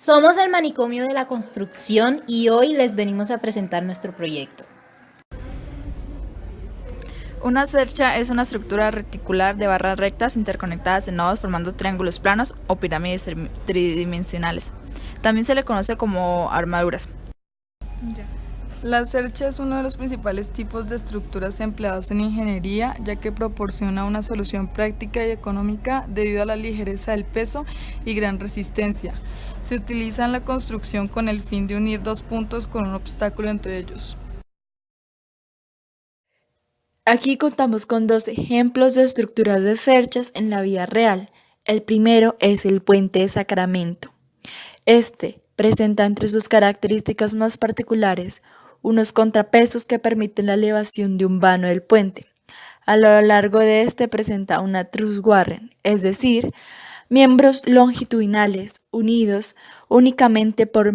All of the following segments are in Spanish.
Somos el Manicomio de la Construcción y hoy les venimos a presentar nuestro proyecto. Una cercha es una estructura reticular de barras rectas interconectadas en nodos formando triángulos planos o pirámides tridimensionales. También se le conoce como armaduras. La cercha es uno de los principales tipos de estructuras empleados en ingeniería, ya que proporciona una solución práctica y económica debido a la ligereza del peso y gran resistencia. Se utiliza en la construcción con el fin de unir dos puntos con un obstáculo entre ellos. Aquí contamos con dos ejemplos de estructuras de cerchas en la vida real. El primero es el puente de Sacramento. Este presenta entre sus características más particulares unos contrapesos que permiten la elevación de un vano del puente. A lo largo de este presenta una truss warren, es decir, miembros longitudinales unidos únicamente por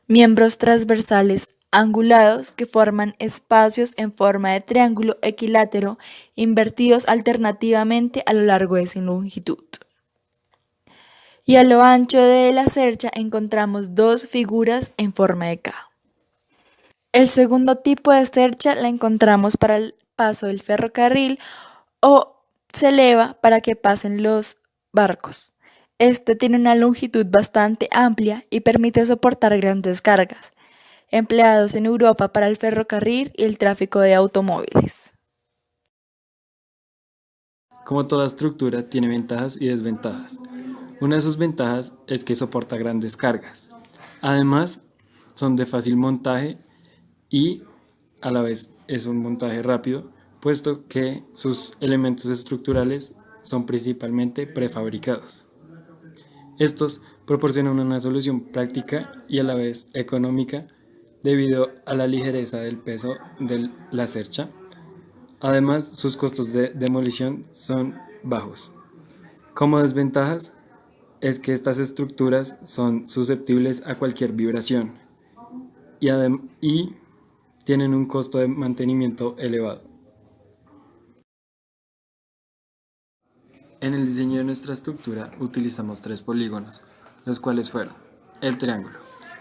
miembros transversales angulados que forman espacios en forma de triángulo equilátero invertidos alternativamente a lo largo de su longitud. Y a lo ancho de la cercha encontramos dos figuras en forma de K. El segundo tipo de cercha la encontramos para el paso del ferrocarril o se eleva para que pasen los barcos. Este tiene una longitud bastante amplia y permite soportar grandes cargas, empleados en Europa para el ferrocarril y el tráfico de automóviles. Como toda estructura, tiene ventajas y desventajas. Una de sus ventajas es que soporta grandes cargas. Además, son de fácil montaje y a la vez es un montaje rápido, puesto que sus elementos estructurales son principalmente prefabricados. Estos proporcionan una solución práctica y a la vez económica debido a la ligereza del peso de la cercha. Además, sus costos de demolición son bajos. Como desventajas, es que estas estructuras son susceptibles a cualquier vibración y tienen un costo de mantenimiento elevado. En el diseño de nuestra estructura utilizamos 3 polígonos, los cuales fueron el triángulo,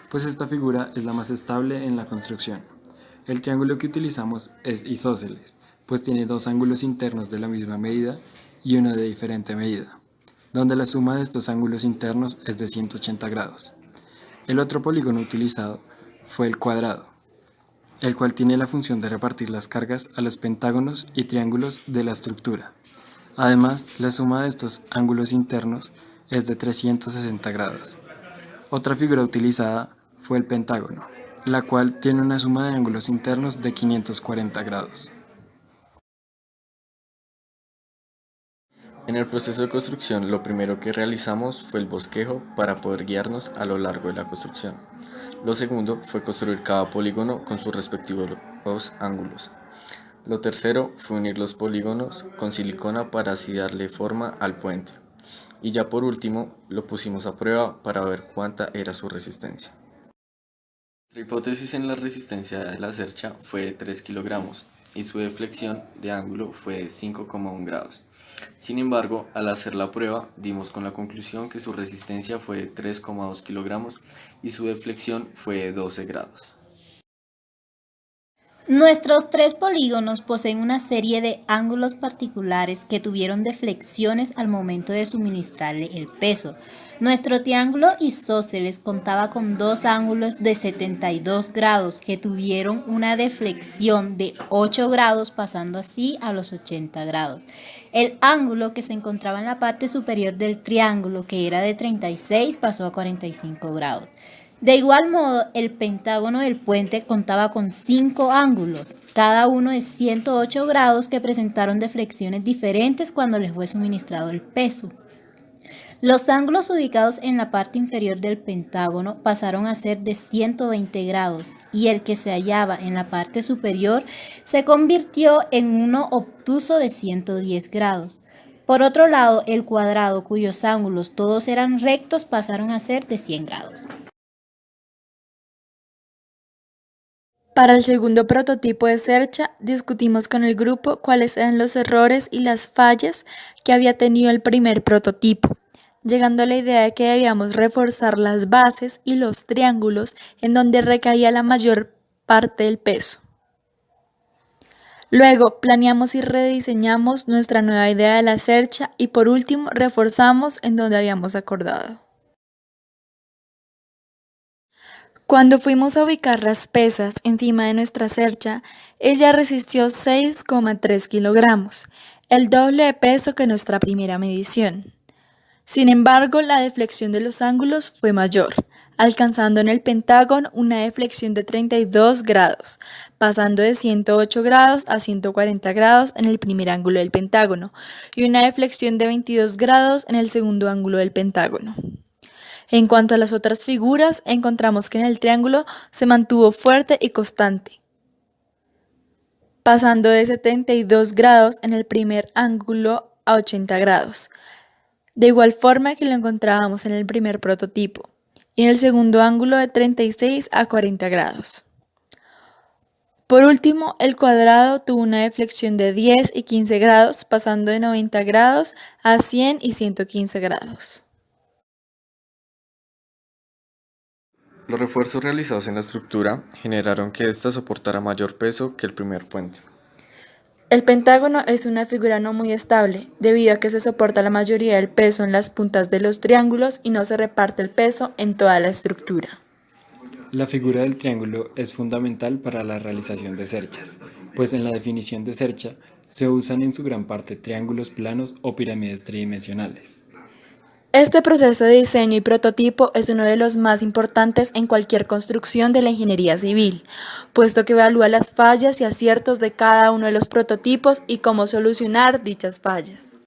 pues esta figura es la más estable en la construcción. El triángulo que utilizamos es isósceles, pues tiene dos ángulos internos de la misma medida y uno de diferente medida, donde la suma de estos ángulos internos es de 180 grados. El otro polígono utilizado fue el cuadrado, el cual tiene la función de repartir las cargas a los pentágonos y triángulos de la estructura. Además, la suma de estos ángulos internos es de 360 grados. Otra figura utilizada fue el pentágono, la cual tiene una suma de ángulos internos de 540 grados. En el proceso de construcción, lo primero que realizamos fue el bosquejo para poder guiarnos a lo largo de la construcción. Lo segundo fue construir cada polígono con sus respectivos ángulos. Lo tercero fue unir los polígonos con silicona para así darle forma al puente. Y ya por último, lo pusimos a prueba para ver cuánta era su resistencia. Nuestra hipótesis en la resistencia de la cercha fue de 3 kilogramos y su deflexión de ángulo fue de 5,1 grados. Sin embargo, al hacer la prueba, dimos con la conclusión que su resistencia fue de 3,2 kilogramos y su deflexión fue de 12 grados. Nuestros 3 polígonos poseen una serie de ángulos particulares que tuvieron deflexiones al momento de suministrarle el peso. Nuestro triángulo isósceles contaba con 2 ángulos de 72 grados que tuvieron una deflexión de 8 grados, pasando así a los 80 grados. El ángulo que se encontraba en la parte superior del triángulo, que era de 36, pasó a 45 grados. De igual modo, el pentágono del puente contaba con 5 ángulos, cada uno de 108 grados, que presentaron deflexiones diferentes cuando les fue suministrado el peso. Los ángulos ubicados en la parte inferior del pentágono pasaron a ser de 120 grados y el que se hallaba en la parte superior se convirtió en uno obtuso de 110 grados. Por otro lado, el cuadrado, cuyos ángulos todos eran rectos, pasaron a ser de 100 grados. Para el segundo prototipo de cercha, discutimos con el grupo cuáles eran los errores y las fallas que había tenido el primer prototipo. llegando a la idea de que debíamos reforzar las bases y los triángulos en donde recaía la mayor parte del peso. Luego planeamos y rediseñamos nuestra nueva idea de la cercha y por último reforzamos en donde habíamos acordado. Cuando fuimos a ubicar las pesas encima de nuestra cercha, ella resistió 6,3 kilogramos, el doble de peso que nuestra primera medición. Sin embargo, la deflexión de los ángulos fue mayor, alcanzando en el pentágono una deflexión de 32 grados, pasando de 108 grados a 140 grados en el primer ángulo del pentágono y una deflexión de 22 grados en el segundo ángulo del pentágono. En cuanto a las otras figuras, encontramos que en el triángulo se mantuvo fuerte y constante, pasando de 72 grados en el primer ángulo a 80 grados, de igual forma que lo encontrábamos en el primer prototipo, y en el segundo ángulo de 36 a 40 grados. Por último, el cuadrado tuvo una deflexión de 10 y 15 grados, pasando de 90 grados a 100 y 115 grados. Los refuerzos realizados en la estructura generaron que ésta soportara mayor peso que el primer puente. El pentágono es una figura no muy estable, debido a que se soporta la mayoría del peso en las puntas de los triángulos y no se reparte el peso en toda la estructura. La figura del triángulo es fundamental para la realización de cerchas, pues en la definición de cercha se usan en su gran parte triángulos planos o pirámides tridimensionales. Este proceso de diseño y prototipo es uno de los más importantes en cualquier construcción de la ingeniería civil, puesto que evalúa las fallas y aciertos de cada uno de los prototipos y cómo solucionar dichas fallas.